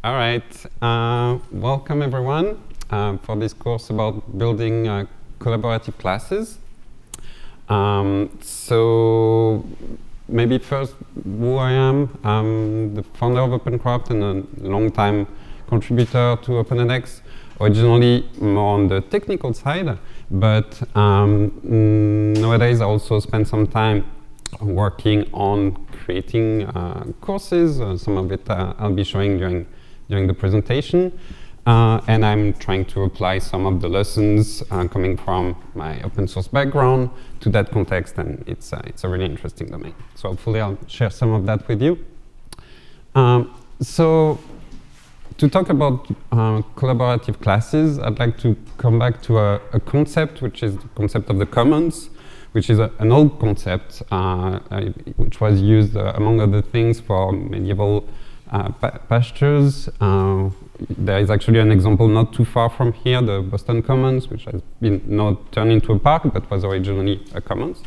All right, welcome everyone for this course about building collaborative classes. So maybe first who I am. I'm the founder of OpenCraft and a long-time contributor to OpenEdX, originally more on the technical side, but nowadays I also spend some time working on creating courses. Some of it I'll be showing during the presentation. And I'm trying to apply some of the lessons coming from my open source background to that context, and it's a really interesting domain. So hopefully I'll share some of that with you. So to talk about collaborative classes, I'd like to come back to a concept, which is the concept of the commons, which is an old concept, which was used, among other things, for medieval pastures. There is actually an example not too far from here, the Boston Commons, which has been now turned into a park, but was originally a commons.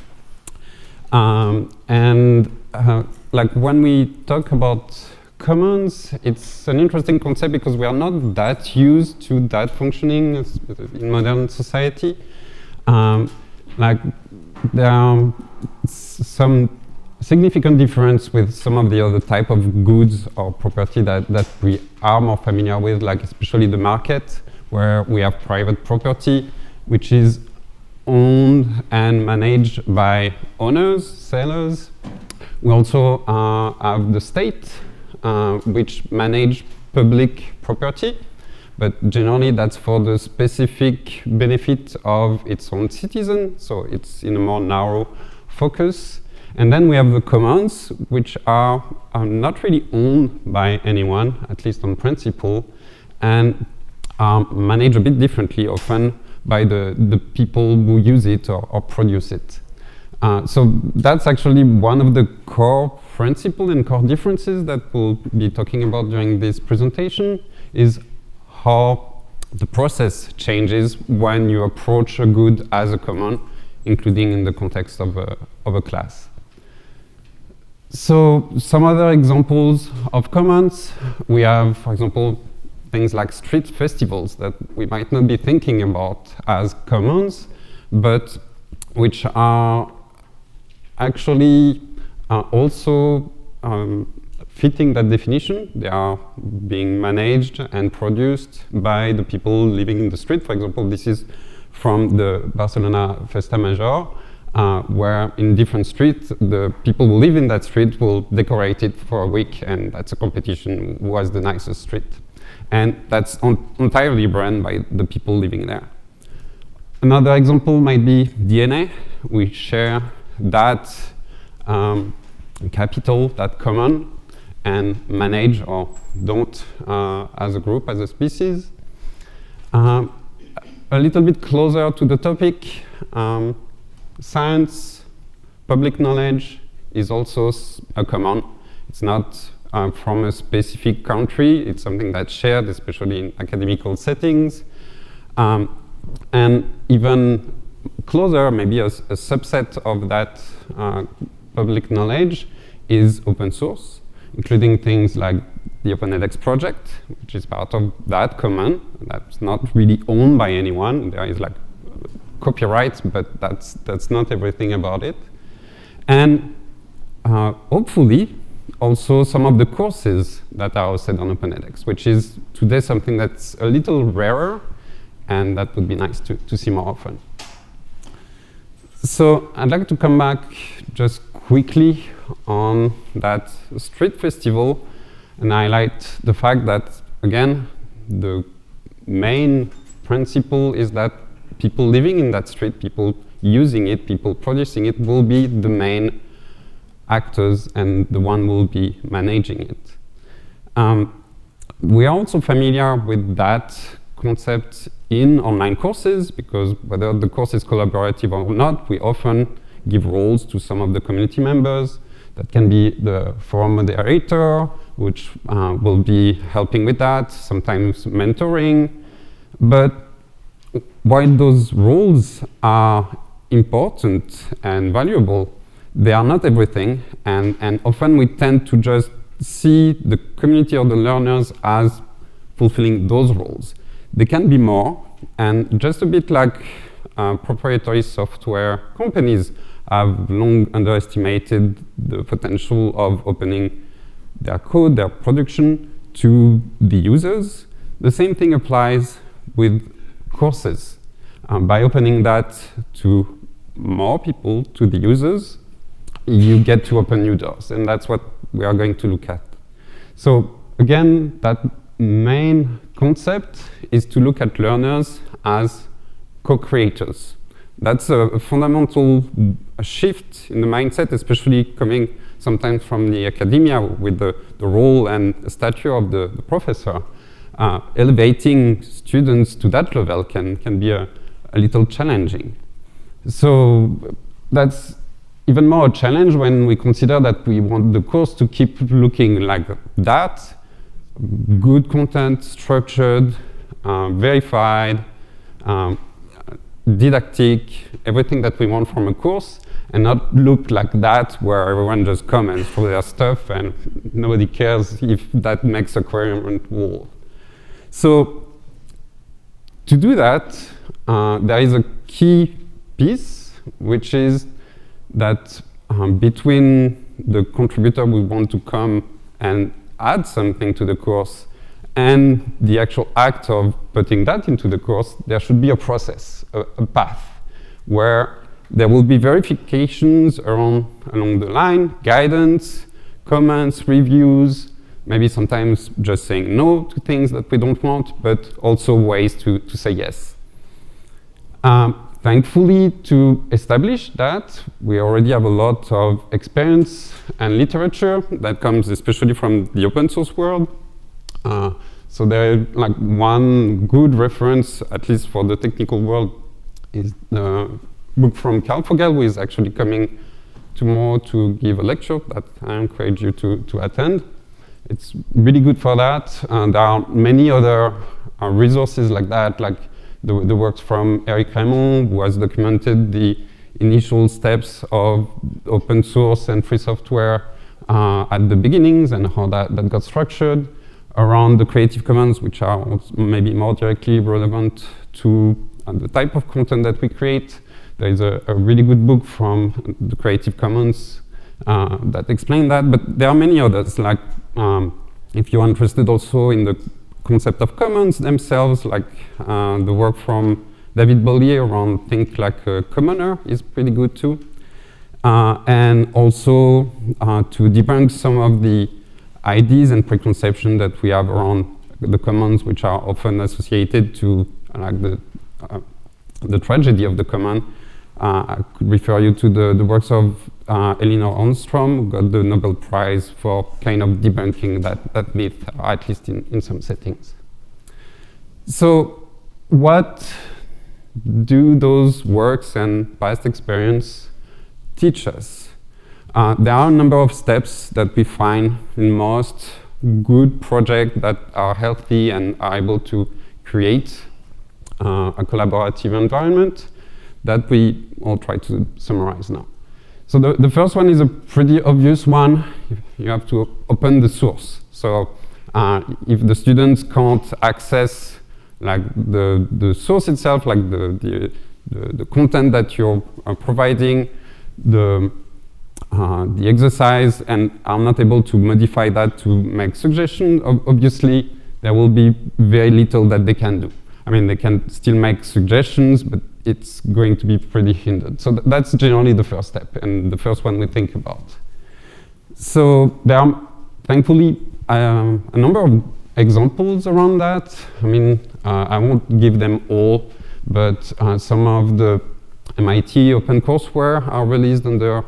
Like when we talk about commons, it's an interesting concept because we are not that used to that functioning in modern society. Like there are some significant difference with some of the other type of goods or property that we are more familiar with, like especially the market, where we have private property, which is owned and managed by owners, sellers. We also have the state, which manage public property, but generally that's for the specific benefit of its own citizen, so it's in a more narrow focus. And then we have the commons, which are not really owned by anyone, at least on principle, and managed a bit differently, often by the people who use it or produce it. So that's actually one of the core principles and core differences that we'll be talking about during this presentation, is how the process changes when you approach a good as a common, including in the context of a class. So some other examples of commons, we have, for example, things like street festivals that we might not be thinking about as commons, but which are actually also fitting that definition. They are being managed and produced by the people living in the street. For example, this is from the Barcelona Festa Major, where in different streets, the people who live in that street will decorate it for a week, and that's a competition who has the nicest street. And that's entirely run by the people living there. Another example might be DNA. We share that capital, that common, and manage or don't as a group, as a species. A little bit closer to the topic, science, public knowledge is also a common. It's not from a specific country. It's something that's shared, especially in academical settings. And even closer, maybe a subset of that public knowledge is open source, including things like the OpenEdX project, which is part of that common. That's not really owned by anyone. There is like copyright, but that's not everything about it. And hopefully also some of the courses that are hosted on OpenEdX, which is today something that's a little rarer, and that would be nice to see more often. So I'd like to come back just quickly on that street festival and highlight the fact that, again, the main principle is that people living in that street, people using it, people producing it, will be the main actors and the one will be managing it. We are also familiar with that concept in online courses, because whether the course is collaborative or not, we often give roles to some of the community members. That can be the forum moderator, which will be helping with that, sometimes mentoring. But while those roles are important and valuable, they are not everything, and often we tend to just see the community or the learners as fulfilling those roles. They can be more, and just a bit like proprietary software companies have long underestimated the potential of opening their code, their production, to the users. The same thing applies with courses. By opening that to more people, to the users, you get to open new doors, and that's what we are going to look at. So again, that main concept is to look at learners as co-creators. That's a fundamental shift in the mindset, especially coming sometimes from the academia with the role and stature of the professor. Elevating students to that level can be a little challenging. So that's even more a challenge when we consider that we want the course to keep looking like that. Good content, structured, verified, didactic, everything that we want from a course, and not look like that where everyone just comments for their stuff and nobody cares if that makes a coherent whole. So to do that, there is a key piece, which is that between the contributor we want to come and add something to the course and the actual act of putting that into the course, there should be a process, a path, where there will be verifications along the line, guidance, comments, reviews, maybe sometimes just saying no to things that we don't want, but also ways to say yes. Thankfully, to establish that, we already have a lot of experience and literature that comes especially from the open source world. So there is like one good reference, at least for the technical world, is the book from Carl Fogel, who is actually coming tomorrow to give a lecture that I encourage you to attend. It's really good for that. There are many other resources like that, like the works from Eric Raymond, who has documented the initial steps of open source and free software at the beginnings and how that got structured around the Creative Commons, which are maybe more directly relevant to the type of content that we create. There is a really good book from the Creative Commons that explain that, but there are many others, like if you're interested also in the concept of commons themselves, like the work from David Bollier around things like Commoner is pretty good too. And also to debunk some of the ideas and preconceptions that we have around the commons, which are often associated to like the tragedy of the common. I could refer you to the works of Elinor Ostrom, who got the Nobel Prize for kind of debunking that myth, at least in some settings. So what do those works and past experience teach us? There are a number of steps that we find in most good projects that are healthy and are able to create a collaborative environment that we all try to summarize now. So the first one is a pretty obvious one. You have to open the source. So if the students can't access like the source itself, like the content that you're providing, the exercise, and are not able to modify that to make suggestions, obviously there will be very little that they can do. I mean, they can still make suggestions, but it's going to be pretty hindered. So that's generally the first step, and the first one we think about. So there are, thankfully, a number of examples around that. I mean, I won't give them all, but some of the MIT OpenCourseWare are released under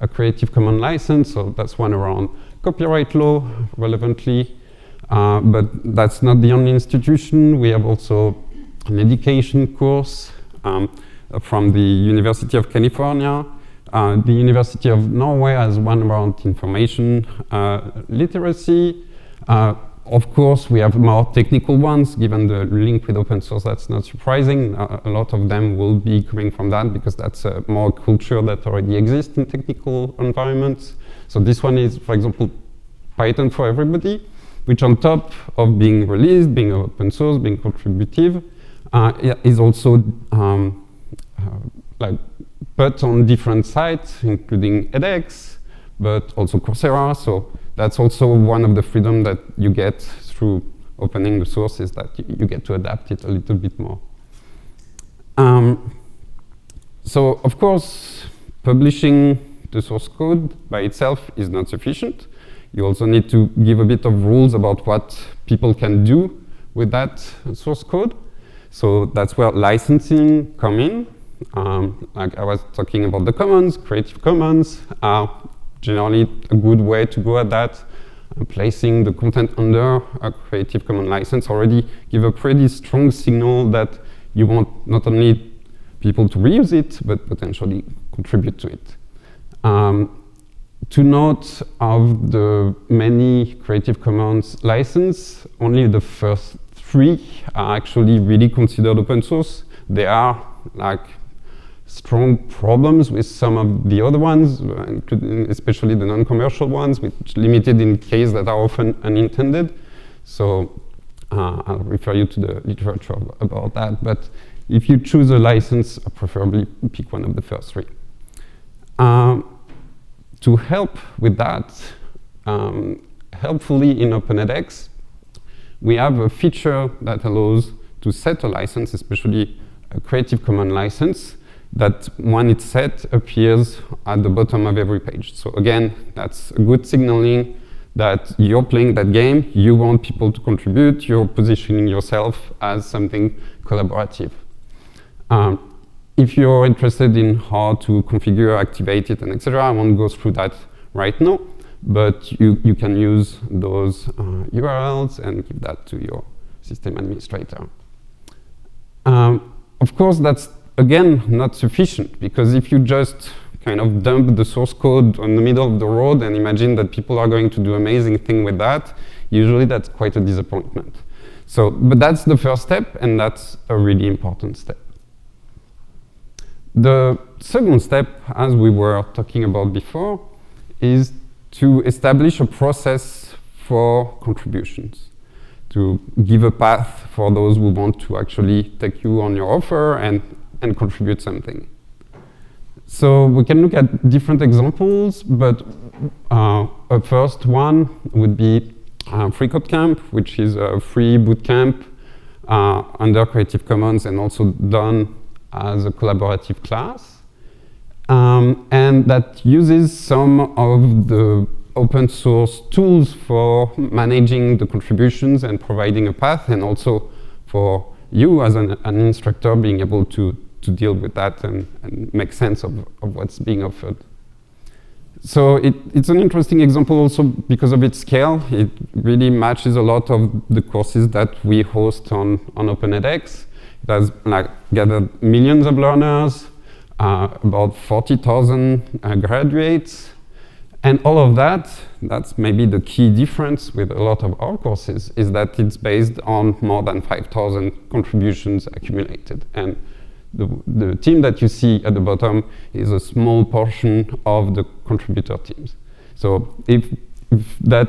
a Creative Commons license, so that's one around copyright law, relevantly. But that's not the only institution. We have also an education course from the University of California. The University of Norway has one around information literacy. Of course, we have more technical ones, given the link with open source. That's not surprising. A lot of them will be coming from that because that's a more culture that already exists in technical environments. So this one is, for example, Python for everybody. which on top of being released, being open source, being contributive, is also like put on different sites, including edX, but also Coursera. So that's also one of the freedom that you get through opening the source, is that you get to adapt it a little bit more. So of course, publishing the source code by itself is not sufficient. You also need to give a bit of rules about what people can do with that source code. So that's where licensing come in. Like I was talking about the commons, Creative Commons are generally a good way to go at that. Placing the content under a Creative Commons license already give a pretty strong signal that you want not only people to reuse it, but potentially contribute to it. To note, of the many Creative Commons license, only the first 3 are actually really considered open source. There are like strong problems with some of the other ones, including especially the non-commercial ones, which limited in case that are often unintended. So I'll refer you to the literature about that. But if you choose a license, preferably pick one of the first 3. To help with that, helpfully in OpenEdX, we have a feature that allows to set a license, especially a Creative Commons license, that when it's set appears at the bottom of every page. So again, that's a good signaling that you're playing that game, you want people to contribute, you're positioning yourself as something collaborative. If you're interested in how to configure, activate it, and etc., I won't go through that right now, but you can use those URLs and give that to your system administrator. Of course, that's, again, not sufficient, because if you just kind of dump the source code on the middle of the road and imagine that people are going to do amazing things with that, usually that's quite a disappointment. So, but that's the first step, and that's a really important step. The second step, as we were talking about before, is to establish a process for contributions, to give a path for those who want to actually take you on your offer and contribute something. So we can look at different examples, but a first one would be FreeCodeCamp, which is a free bootcamp under Creative Commons and also done as a collaborative class. And that uses some of the open source tools for managing the contributions and providing a path, and also for you as an instructor being able to deal with that and make sense of what's being offered. So it's an interesting example also because of its scale. It really matches a lot of the courses that we host on OpenEdX. It has like gathered millions of learners, about 40,000 graduates, and all of that, that's maybe the key difference with a lot of our courses, is that it's based on more than 5,000 contributions accumulated. And the team that you see at the bottom is a small portion of the contributor teams. So if that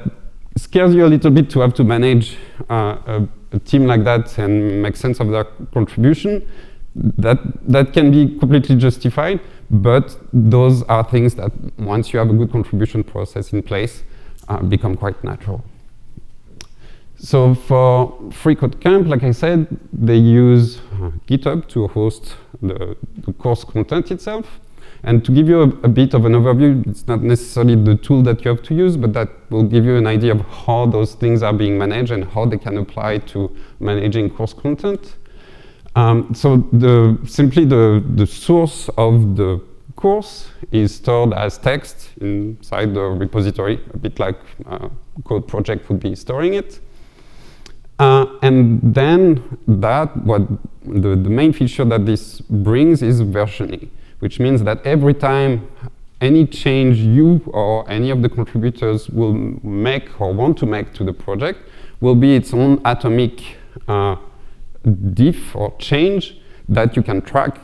scares you a little bit to have to manage a team like that and make sense of their contribution, that can be completely justified, but those are things that once you have a good contribution process in place, become quite natural. So for FreeCodeCamp, like I said, they use GitHub to host the course content itself. And to give you a bit of an overview, it's not necessarily the tool that you have to use, but that will give you an idea of how those things are being managed and how they can apply to managing course content. So simply the source of the course is stored as text inside the repository, a bit like a code project would be storing it. And then what the main feature that this brings is versioning, which means that every time any change you or any of the contributors will make or want to make to the project will be its own atomic diff or change that you can track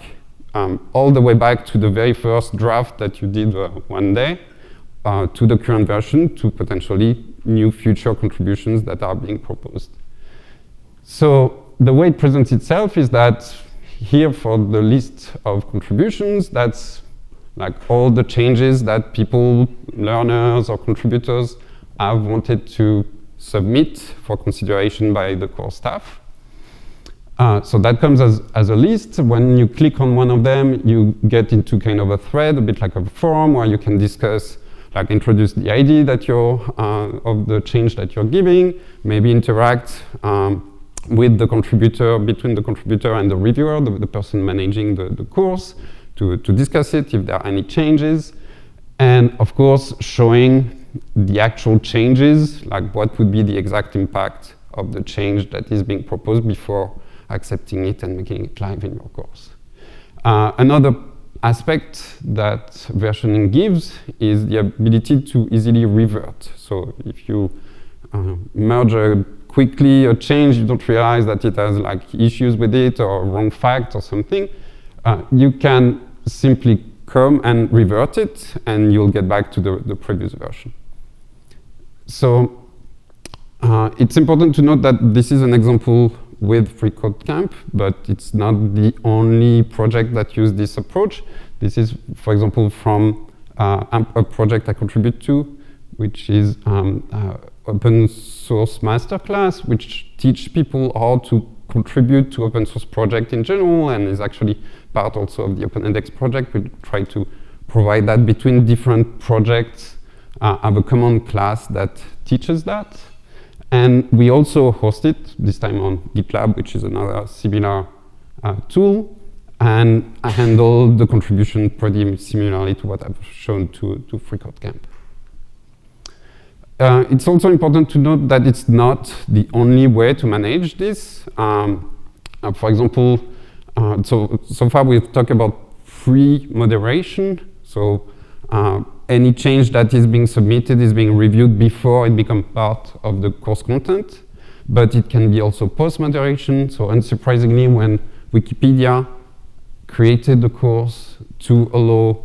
all the way back to the very first draft that you did one day to the current version to potentially new future contributions that are being proposed. So the way it presents itself is that here for the list of contributions, that's like all the changes that people, learners or contributors have wanted to submit for consideration by the core staff. So that comes as a list. When you click on one of them, you get into kind of a thread, a bit like a forum, where you can discuss, like introduce the ID that you're, of the change that you're giving, maybe interact with the contributor, between the contributor and the reviewer, the person managing the course, to discuss it if there are any changes. And of course, showing the actual changes, like what would be the exact impact of the change that is being proposed before accepting it and making it live in your course. Another aspect that versioning gives is the ability to easily revert. So if you merge quickly a change, you don't realize that it has like issues with it or wrong fact or something, you can simply come and revert it and you'll get back to the previous version. So it's important to note that this is an example with FreeCodeCamp, but it's not the only project that uses this approach. This is, for example, from a project I contribute to, which is open source Masterclass, which teach people how to contribute to open source project in general, and is actually part also of the OpenIndex project. We try to provide that between different projects, have a common class that teaches that. And we also host it, this time on GitLab, which is another similar tool, and I handle the contribution pretty similarly to what I've shown to FreeCodeCamp. It's also important to note that it's not the only way to manage this. For example, so far we've talked about free moderation. So any change that is being submitted is being reviewed before it becomes part of the course content. But it can be also post-moderation. So unsurprisingly, when Wikipedia created the course to allow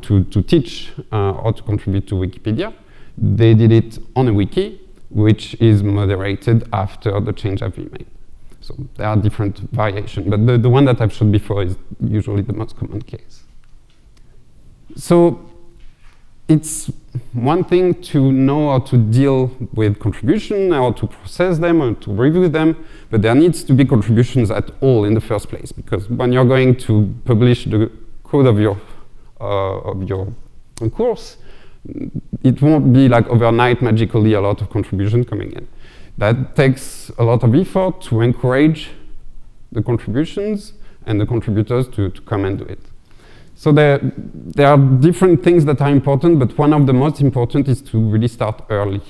to teach or to contribute to Wikipedia, they did it on a wiki, which is moderated after the change has been made. So there are different variations, but the one that I've showed before is usually the most common case. So it's one thing to know how to deal with contribution, how to process them, or to review them, but there needs to be contributions at all in the first place, because when you're going to publish the code of your course, it won't be like overnight magically a lot of contribution coming in. That takes a lot of effort to encourage the contributions and the contributors to come and do it. So there are different things that are important, but one of the most important is to really start early.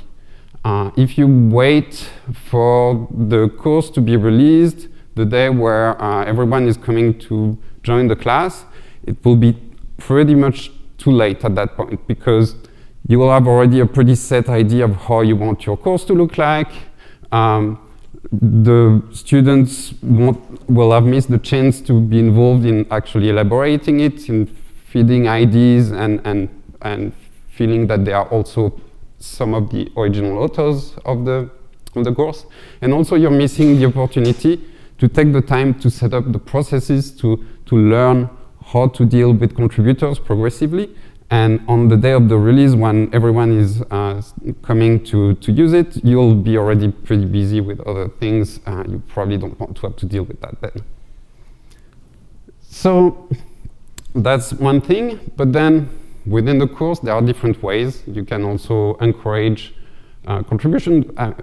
If you wait for the course to be released, the day where everyone is coming to join the class, it will be pretty much too late at that point, because you will have already a pretty set idea of how you want your course to look like. The students will have missed the chance to be involved in actually elaborating it, in feeding ideas and feeling that they are also some of the original authors of the course. And also you're missing the opportunity to take the time to set up the processes to learn how to deal with contributors progressively. And on the day of the release, when everyone is coming to use it, you'll be already pretty busy with other things. You probably don't want to have to deal with that then. So that's one thing. But then within the course, there are different ways. You can also encourage contribution. A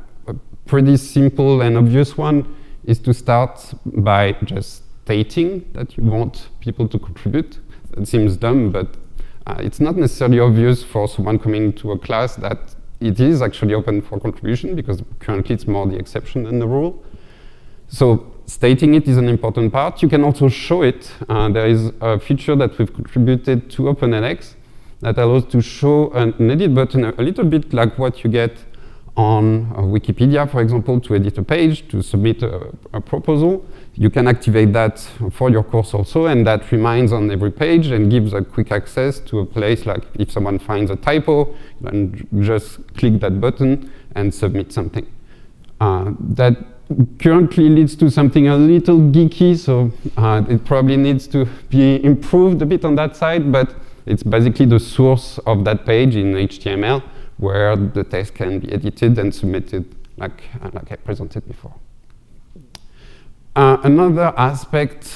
pretty simple and obvious one is to start by just stating that you want people to contribute. That seems dumb, but it's not necessarily obvious for someone coming to a class that it is actually open for contribution, because currently it's more the exception than the rule. So stating it is an important part. You can also show it. There is a feature that we've contributed to OpenIndex that allows to show an edit button a little bit like what you get on Wikipedia, for example, to edit a page, to submit a proposal. You can activate that for your course also, and that reminds on every page and gives a quick access to a place like if someone finds a typo, then just click that button and submit something. That currently leads to something a little geeky, so it probably needs to be improved a bit on that side, but it's basically the source of that page in HTML where the text can be edited and submitted like I presented before. Another aspect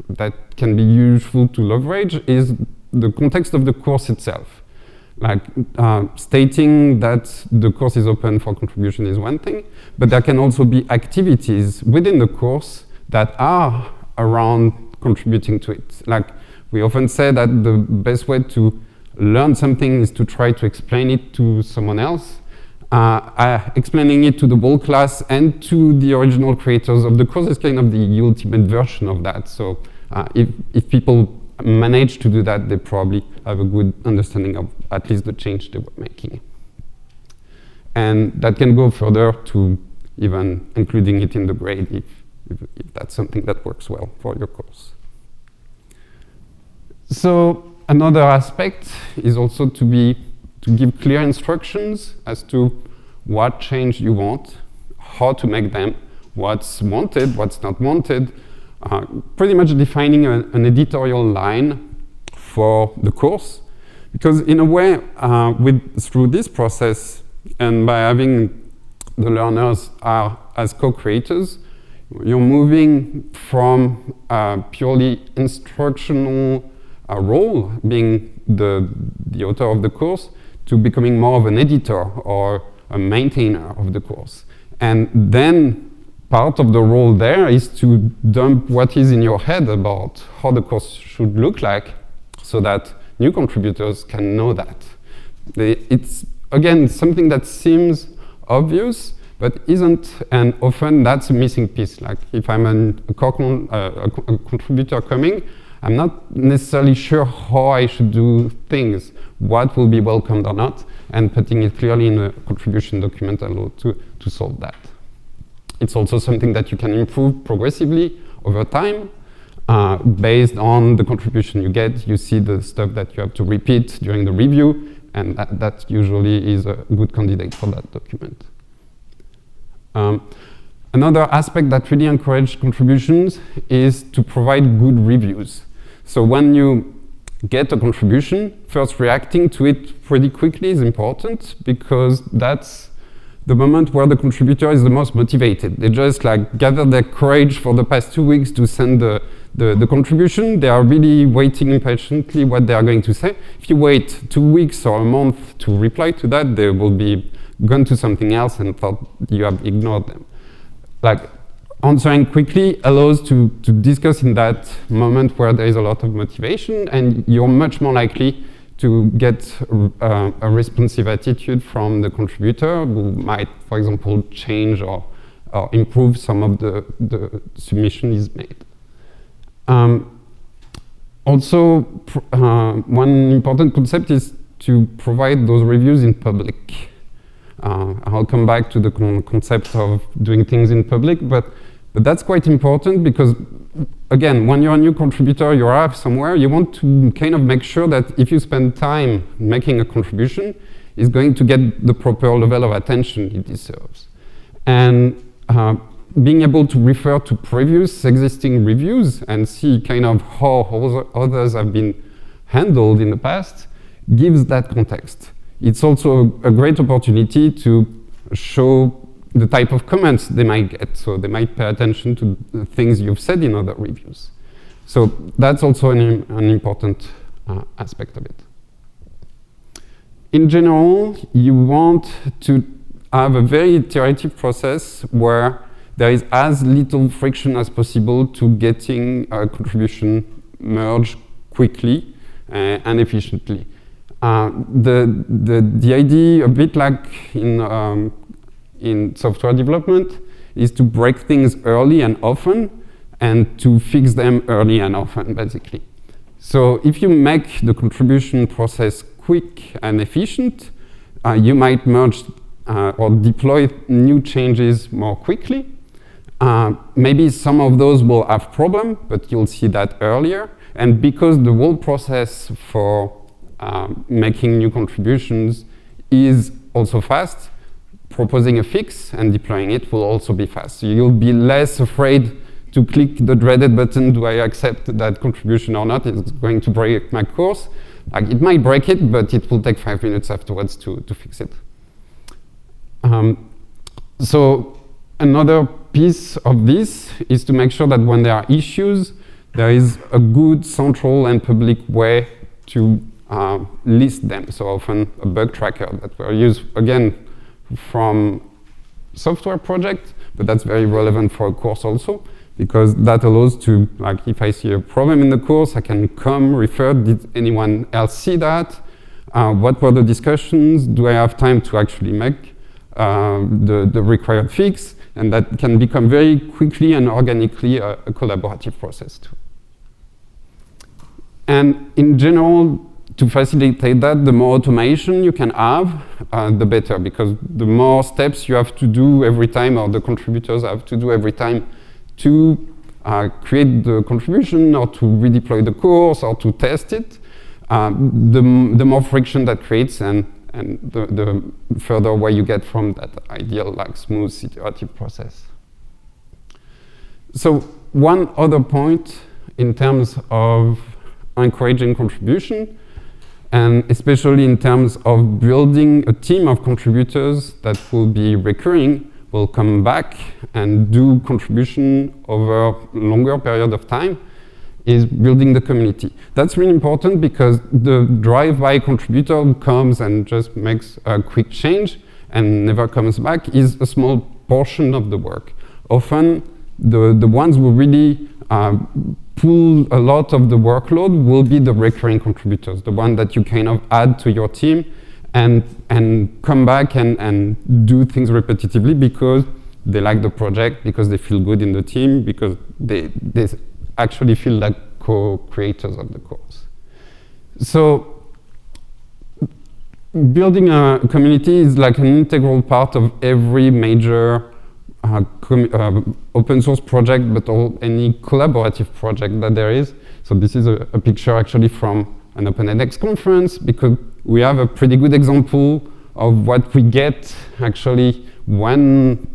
that can be useful to leverage is the context of the course itself. Like stating that the course is open for contribution is one thing, but there can also be activities within the course that are around contributing to it. Like we often say that the best way to learn something is to try to explain it to someone else. Explaining it to the whole class and to the original creators of the course is kind of the ultimate version of that. So if people manage to do that, they probably have a good understanding of at least the change they were making. And that can go further to even including it in the grade if that's something that works well for your course. So another aspect is also to give clear instructions as to what change you want, how to make them, what's wanted, what's not wanted, pretty much defining an editorial line for the course. Because in a way, through this process, and by having the learners as co-creators, you're moving from a purely instructional role, being the author of the course, to becoming more of an editor or a maintainer of the course. And then part of the role there is to dump what is in your head about how the course should look like so that new contributors can know that. It's, again, something that seems obvious, but isn't, and often that's a missing piece. Like if I'm a contributor coming, I'm not necessarily sure how I should do things, what will be welcomed or not, and putting it clearly in a contribution document allows to solve that. It's also something that you can improve progressively over time. Based on the contribution you get, you see the stuff that you have to repeat during the review, and that usually is a good candidate for that document. Another aspect that really encourages contributions is to provide good reviews. So when you get a contribution, first reacting to it pretty quickly is important, because that's the moment where the contributor is the most motivated. They just like gather their courage for the past 2 weeks to send the contribution. They are really waiting impatiently what they are going to say. If you wait 2 weeks or a month to reply to that, they will be gone to something else and thought you have ignored them. Like answering quickly allows to discuss in that moment where there is a lot of motivation, and you're much more likely to get a responsive attitude from the contributor who might, for example, change or improve some of the submission is made. Also, one important concept is to provide those reviews in public. I'll come back to the concept of doing things in public, but that's quite important because, again, when you're a new contributor, you arrive somewhere, you want to kind of make sure that if you spend time making a contribution, it's going to get the proper level of attention it deserves. And being able to refer to previous existing reviews and see kind of how others have been handled in the past gives that context. It's also a great opportunity to show the type of comments they might get. So they might pay attention to the things you've said in other reviews. So that's also an important aspect of it. In general, you want to have a very iterative process where there is as little friction as possible to getting a contribution merged quickly and efficiently. The idea, a bit like in software development, is to break things early and often and to fix them early and often, basically. So if you make the contribution process quick and efficient, you might merge or deploy new changes more quickly. Maybe some of those will have problem, but you'll see that earlier. And because the whole process for making new contributions is also fast, proposing a fix and deploying it will also be fast. So you'll be less afraid to click the dreaded button, do I accept that contribution or not? It's going to break my course. Like, it might break it, but it will take 5 minutes afterwards to fix it. So another piece of this is to make sure that when there are issues, there is a good central and public way to list them. So often a bug tracker that we use, again, from software project, but that's very relevant for a course also, because that allows to, like, if I see a problem in the course, I can come, refer, did anyone else see that? What were the discussions? Do I have time to actually make the required fix? And that can become very quickly and organically a collaborative process too. And in general, to facilitate that, the more automation you can have, the better, because the more steps you have to do every time, or the contributors have to do every time to create the contribution, or to redeploy the course, or to test it, the more friction that creates, and the further away you get from that ideal, like, smooth iterative process. So one other point in terms of encouraging contribution, and especially in terms of building a team of contributors that will be recurring, will come back and do contribution over a longer period of time, is building the community. That's really important, because the drive-by contributor who comes and just makes a quick change and never comes back is a small portion of the work. Often the ones who really pull a lot of the workload will be the recurring contributors, the one that you kind of add to your team and come back and do things repetitively because they like the project, because they feel good in the team, because they actually feel like co-creators of the course. So building a community is like an integral part of every major open source project, but any collaborative project that there is. So this is a picture actually from an OpenEdX conference, because we have a pretty good example of what we get actually when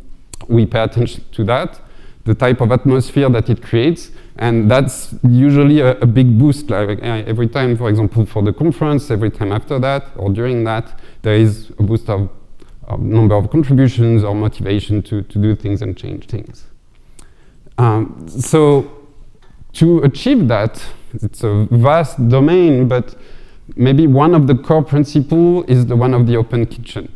we pay attention to that, the type of atmosphere that it creates. And that's usually a big boost. Like every time, for example, for the conference, every time after that or during that, there is a boost of number of contributions or motivation to do things and change things. So to achieve that, it's a vast domain, but maybe one of the core principles is the one of the open kitchen.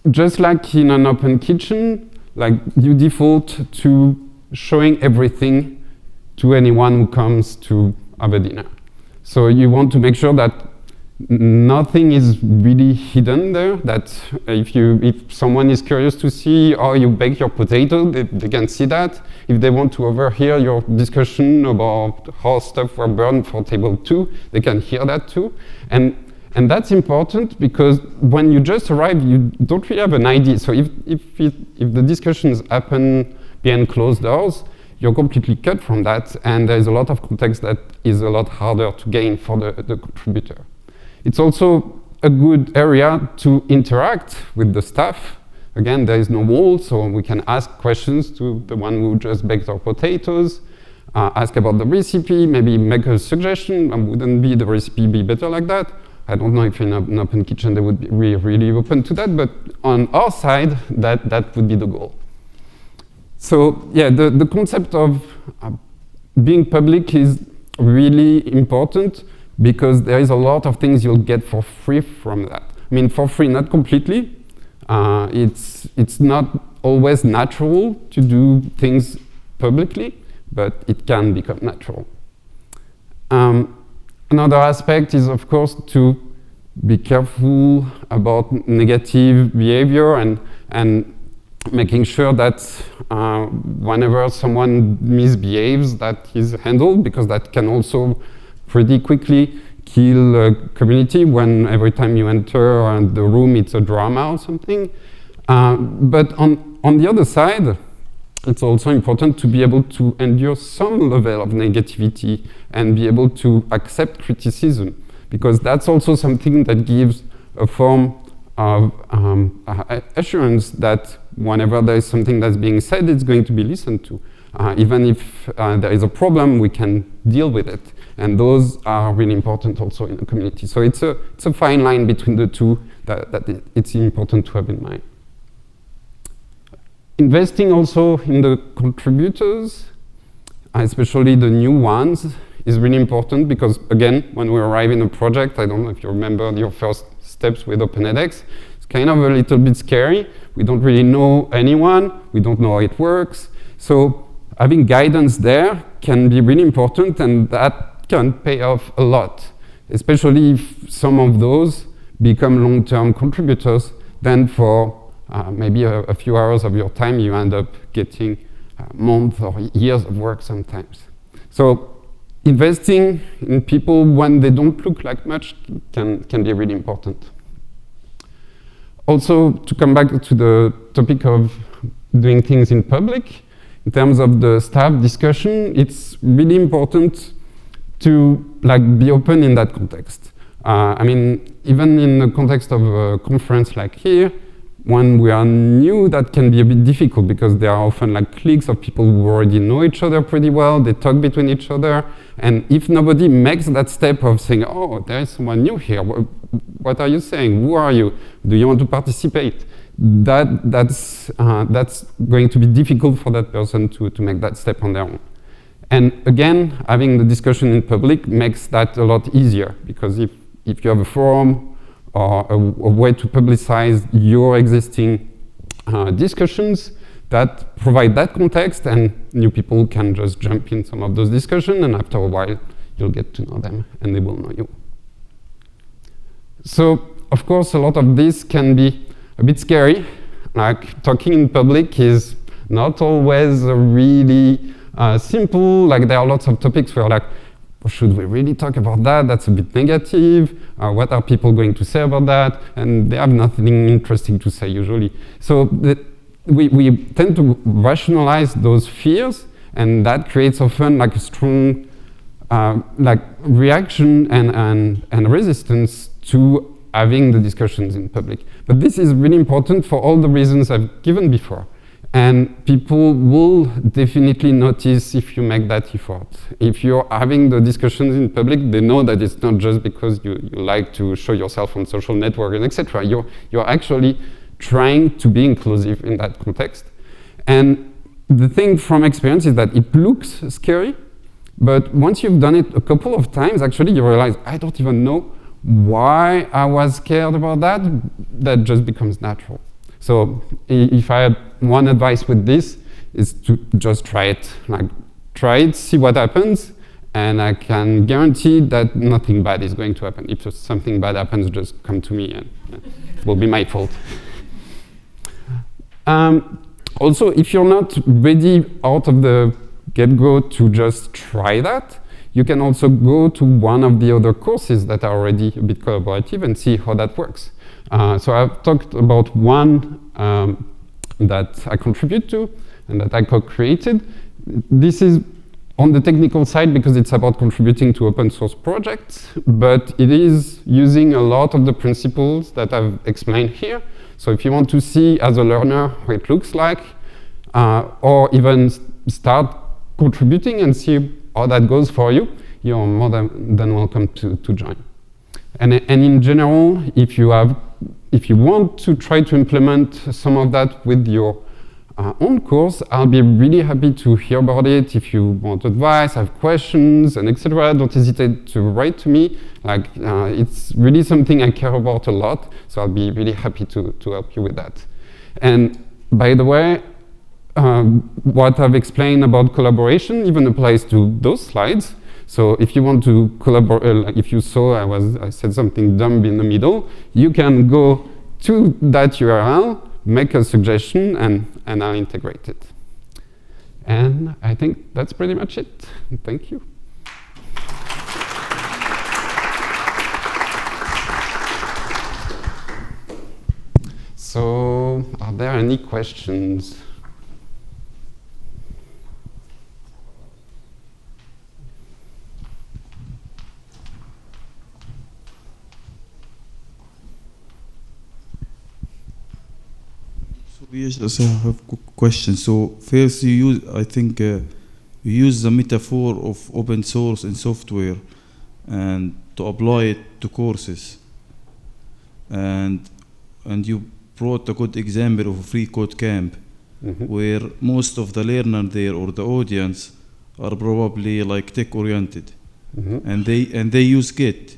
Just like in an open kitchen, like you default to showing everything to anyone who comes to have a dinner. So you want to make sure that nothing is really hidden there, that if someone is curious to see how you bake your potato, they can see that. If they want to overhear your discussion about how stuff were burned for table 2, they can hear that too. And that's important, because when you just arrive, you don't really have an idea. So if the discussions happen behind closed doors, you're completely cut from that, and there's a lot of context that is a lot harder to gain for the contributor. It's also a good area to interact with the staff. Again, there is no wall, so we can ask questions to the one who just baked our potatoes, ask about the recipe, maybe make a suggestion. Wouldn't the recipe be better like that? I don't know if in an open kitchen they would be really open to that, but on our side, that would be the goal. So yeah, the concept of being public is really important, because there is a lot of things you'll get for free from that. I mean, for free, not completely. It's not always natural to do things publicly, but it can become natural. Another aspect is, of course, to be careful about negative behavior and making sure that whenever someone misbehaves, that is handled, because that can also pretty quickly kill a community when every time you enter the room it's a drama or something. But on the other side, it's also important to be able to endure some level of negativity and be able to accept criticism, because that's also something that gives a form of assurance that whenever there is something that's being said, it's going to be listened to. Even if there is a problem, we can deal with it. And those are really important also in a community. So it's a fine line between the two that it's important to have in mind. Investing also in the contributors, especially the new ones, is really important because, again, when we arrive in a project, I don't know if you remember your first steps with OpenEdX, it's kind of a little bit scary. We don't really know anyone. We don't know how it works. So having guidance there can be really important, and that can pay off a lot, especially if some of those become long-term contributors. Then for maybe a few hours of your time, you end up getting months or years of work sometimes. So investing in people when they don't look like much can be really important. Also, to come back to the topic of doing things in public, in terms of the staff discussion, it's really important to be open in that context. I mean, even in the context of a conference like here, when we are new, that can be a bit difficult because there are often cliques of people who already know each other pretty well. They talk between each other. And if nobody makes that step of saying, oh, there is someone new here, what are you saying? Who are you? Do you want to participate? That's going to be difficult for that person to make that step on their own. And again, having the discussion in public makes that a lot easier, because if you have a forum or a way to publicize your existing discussions that provide that context, and new people can just jump in some of those discussions, and after a while you'll get to know them and they will know you. So of course a lot of this can be a bit scary. Talking in public is not always really simple. There are lots of topics where should we really talk about that? That's a bit negative. What are people going to say about that? And they have nothing interesting to say usually. So we tend to rationalize those fears, and that creates often a strong reaction and resistance to having the discussions in public. But this is really important for all the reasons I've given before. And people will definitely notice if you make that effort. If you're having the discussions in public, they know that it's not just because you like to show yourself on social networks and etc. You're actually trying to be inclusive in that context. And the thing from experience is that it looks scary, but once you've done it a couple of times, actually you realize, I don't even know why I was scared about that. That just becomes natural. So if I had one advice with this, is to just try it. Try it, see what happens, and I can guarantee that nothing bad is going to happen. If something bad happens, just come to me and it will be my fault. Also, if you're not ready out of the get-go to just try that, you can also go to one of the other courses that are already a bit collaborative and see how that works. So I've talked about one that I contribute to and that I co-created. This is on the technical side because it's about contributing to open source projects, but it is using a lot of the principles that I've explained here. So if you want to see as a learner what it looks like, or even start contributing and see how that goes for you, you're more than welcome to join. And in general, if you want to try to implement some of that with your own course, I'll be really happy to hear about it. If you want advice, have questions, and etc., don't hesitate to write to me. It's really something I care about a lot, so I'll be really happy to help you with that. And by the way, what I've explained about collaboration even applies to those slides. So if you want to collaborate, if you saw I said something dumb in the middle, you can go to that URL, make a suggestion, and I'll integrate it. And I think that's pretty much it. Thank you. So, are there any questions? Yes, I have a question. So first, I think you use the metaphor of open source and software, and to apply it to courses. And you brought a good example of a free code camp, where most of the learner there or the audience are probably like tech oriented, and they use Git.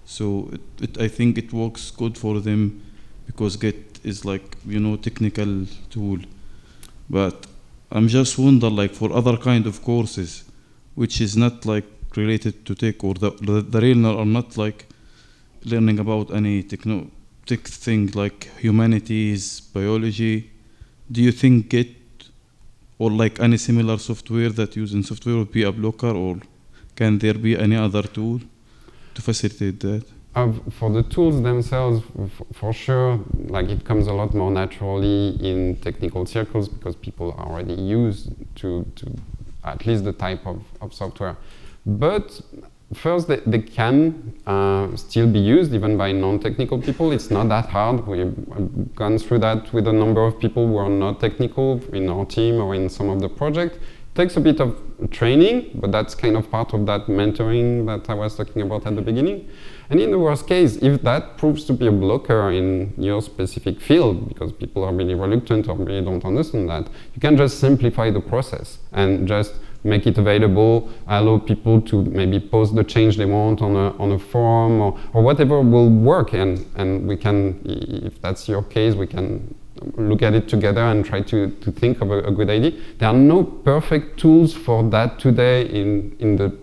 So I think it works good for them because Git is like, technical tool. But I'm just wonder, like, for other kind of courses which is not like related to tech, or the learner are not like learning about any tech thing like humanities, biology, do you think Git or like any similar software that using software would be a blocker, or can there be any other tool to facilitate that? For the tools themselves, for sure, like it comes a lot more naturally in technical circles because people are already used to at least the type of software. But first, they can still be used even by non-technical people. It's not that hard. We've gone through that with a number of people who are not technical in our team or in some of the projects. It takes a bit of training, but that's kind of part of that mentoring that I was talking about at the beginning. And in the worst case, if that proves to be a blocker in your specific field, because people are really reluctant or really don't understand that, you can just simplify the process and just make it available, allow people to maybe post the change they want on a forum or whatever will work. And we can, if that's your case, we can look at it together and try to think of a good idea. There are no perfect tools for that today in the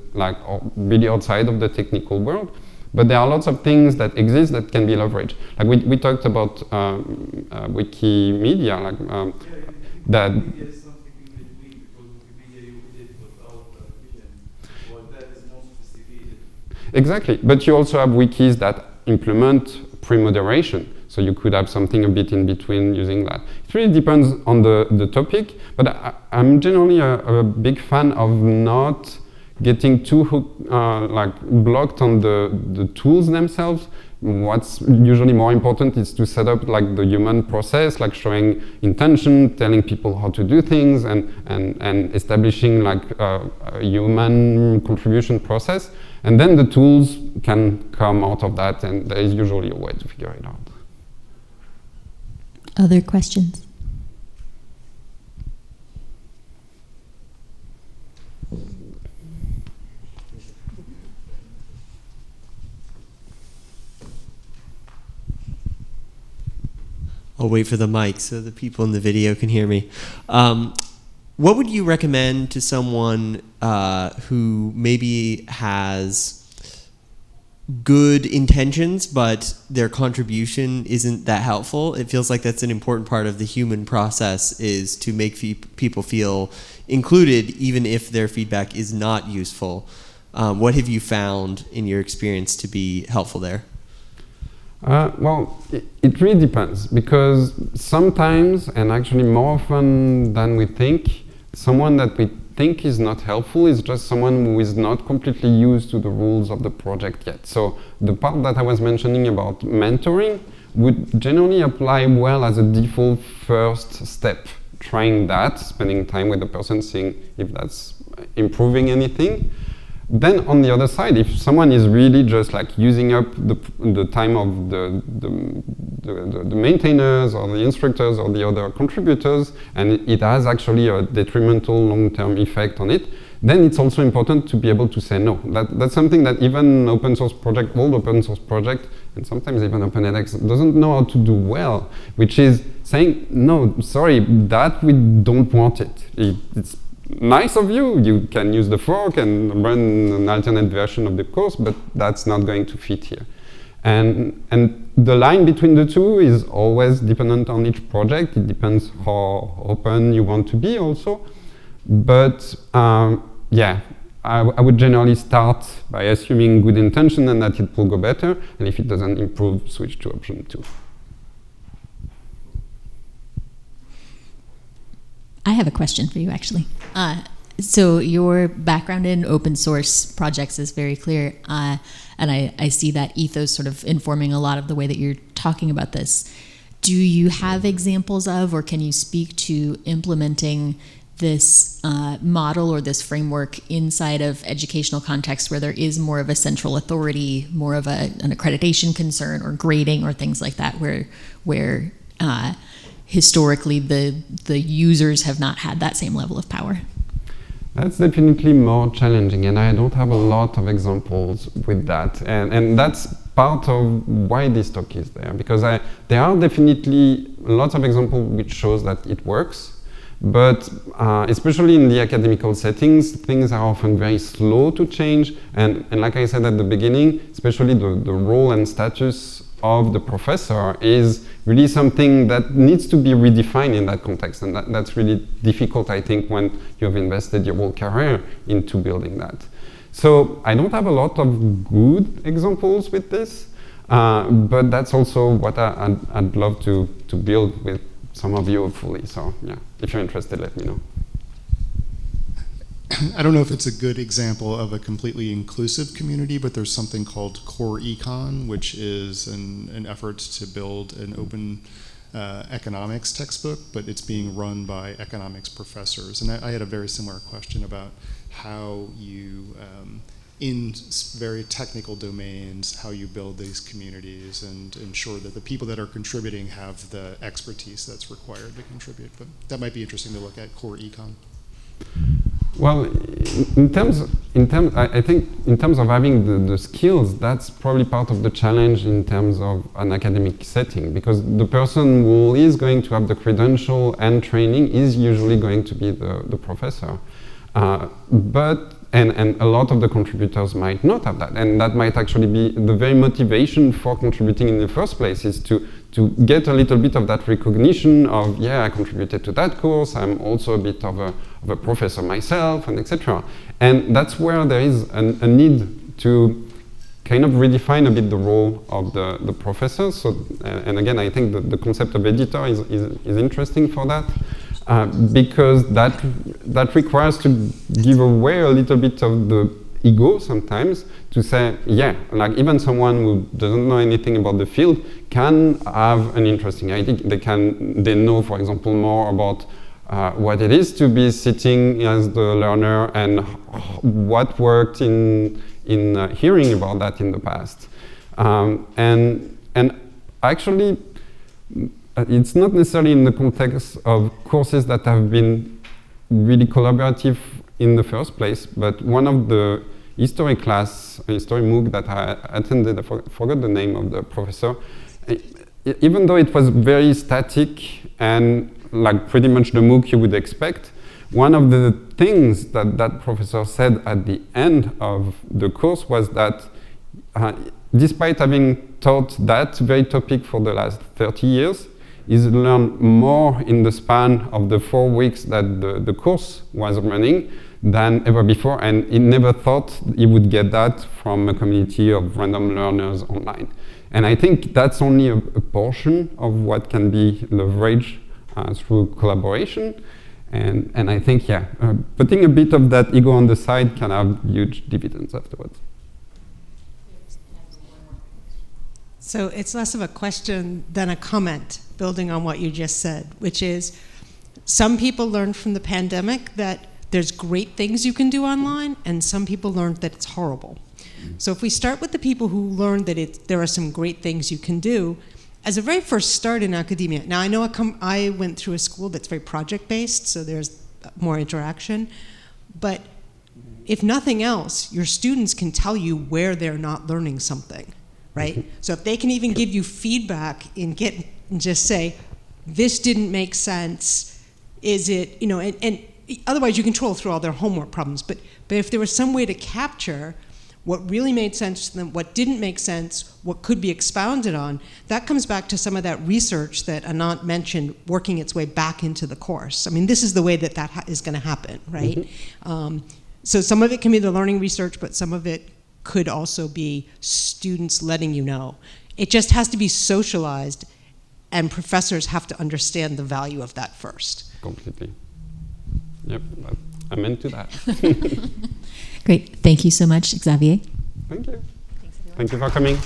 really outside of the technical world. But there are lots of things that exist that can be leveraged. Like we talked about Wikimedia, that. Wikimedia is something in between, because Wikimedia you did without vision, while that is more sophisticated. Exactly, but you also have wikis that implement pre-moderation. So you could have something a bit in between using that. It really depends on the topic, but I'm generally a big fan of not getting too blocked on the tools themselves. What's usually more important is to set up like the human process, like showing intention, telling people how to do things, and establishing like a human contribution process. And then the tools can come out of that, and there is usually a way to figure it out. Other questions? I'll wait for the mic so the people in the video can hear me. What would you recommend to someone who maybe has good intentions, but their contribution isn't that helpful? It feels like that's an important part of the human process, is to make people feel included, even if their feedback is not useful. What have you found in your experience to be helpful there? Well, it really depends, because sometimes, and actually more often than we think, someone that we think is not helpful is just someone who is not completely used to the rules of the project yet. So the part that I was mentioning about mentoring would generally apply well as a default first step. Trying that, spending time with the person, seeing if that's improving anything. Then on the other side, if someone is really just like using up the time of the maintainers or the instructors or the other contributors, and it has actually a detrimental long-term effect on it, then it's also important to be able to say no. That's something that even open source project, old open source project, and sometimes even OpenEdX doesn't know how to do well, which is saying, no, sorry, that we don't want it. It's nice of you, you can use the fork and run an alternate version of the course, but that's not going to fit here. And the line between the two is always dependent on each project. It depends how open you want to be also. But yeah, I would generally start by assuming good intention and that it will go better. And if it doesn't improve, switch to option 2. I have a question for you, actually. So your background in open source projects is very clear, and I see that ethos sort of informing a lot of the way that you're talking about this. Do you have examples of, or can you speak to implementing this model or this framework inside of educational context where there is more of a central authority, more of an accreditation concern or grading or things like that, where historically the users have not had that same level of power? That's definitely more challenging, and I don't have a lot of examples with that. And that's part of why this talk is there, because there are definitely lots of examples which shows that it works, but especially in the academical settings, things are often very slow to change. And like I said at the beginning, especially the role and status of the professor is really something that needs to be redefined in that context, and that's really difficult, I think, when you've invested your whole career into building that. So I don't have a lot of good examples with this, but that's also what I'd love to build with some of you, hopefully. So yeah, if you're interested, let me know. I don't know if it's a good example of a completely inclusive community, but there's something called Core Econ, which is an effort to build an open economics textbook, but it's being run by economics professors. And I had a very similar question about how you, in very technical domains, how you build these communities and ensure that the people that are contributing have the expertise that's required to contribute. But that might be interesting to look at Core Econ. Well, I think in terms of having the skills, that's probably part of the challenge in terms of an academic setting, because the person who is going to have the credential and training is usually going to be the professor. And a lot of the contributors might not have that, and that might actually be the very motivation for contributing in the first place, is to get a little bit of that recognition of, yeah, I contributed to that course, I'm also a bit of a professor myself, and etc. And that's where there is a need to kind of redefine a bit the role of the professor. So, and again, I think the concept of editor is interesting for that. Because that requires to give away a little bit of the ego sometimes, to say, yeah, like even someone who doesn't know anything about the field can have an interesting idea. They know, for example, more about what it is to be sitting as the learner and what worked in hearing about that in the past. And actually, it's not necessarily in the context of courses that have been really collaborative in the first place, but one of the history MOOC that I attended, I forgot the name of the professor, even though it was very static and like pretty much the MOOC you would expect, one of the things that professor said at the end of the course was that despite having taught that very topic for the last 30 years, he's learned more in the span of the 4 weeks that the course was running than ever before, and he never thought he would get that from a community of random learners online. And I think that's only a portion of what can be leveraged through collaboration. And I think, yeah, putting a bit of that ego on the side can have huge dividends afterwards. So it's less of a question than a comment, building on what you just said, which is some people learned from the pandemic that there's great things you can do online, and some people learned that it's horrible. So if we start with the people who learned that there are some great things you can do, as a very first start in academia, now I know I went through a school that's very project-based, so there's more interaction, but if nothing else, your students can tell you where they're not learning something, right? Mm-hmm. So if they can even give you feedback and just say, this didn't make sense, is it, and otherwise you can troll through all their homework problems, but if there was some way to capture what really made sense to them, what didn't make sense, what could be expounded on, that comes back to some of that research that Anant mentioned, working its way back into the course. I mean, this is the way that is going to happen, right? Mm-hmm. So some of it can be the learning research, but some of it could also be students letting you know. It just has to be socialized, and professors have to understand the value of that first. Completely. Yep, I'm into that. Great. Thank you so much, Xavier. Thank you. Thank you for coming.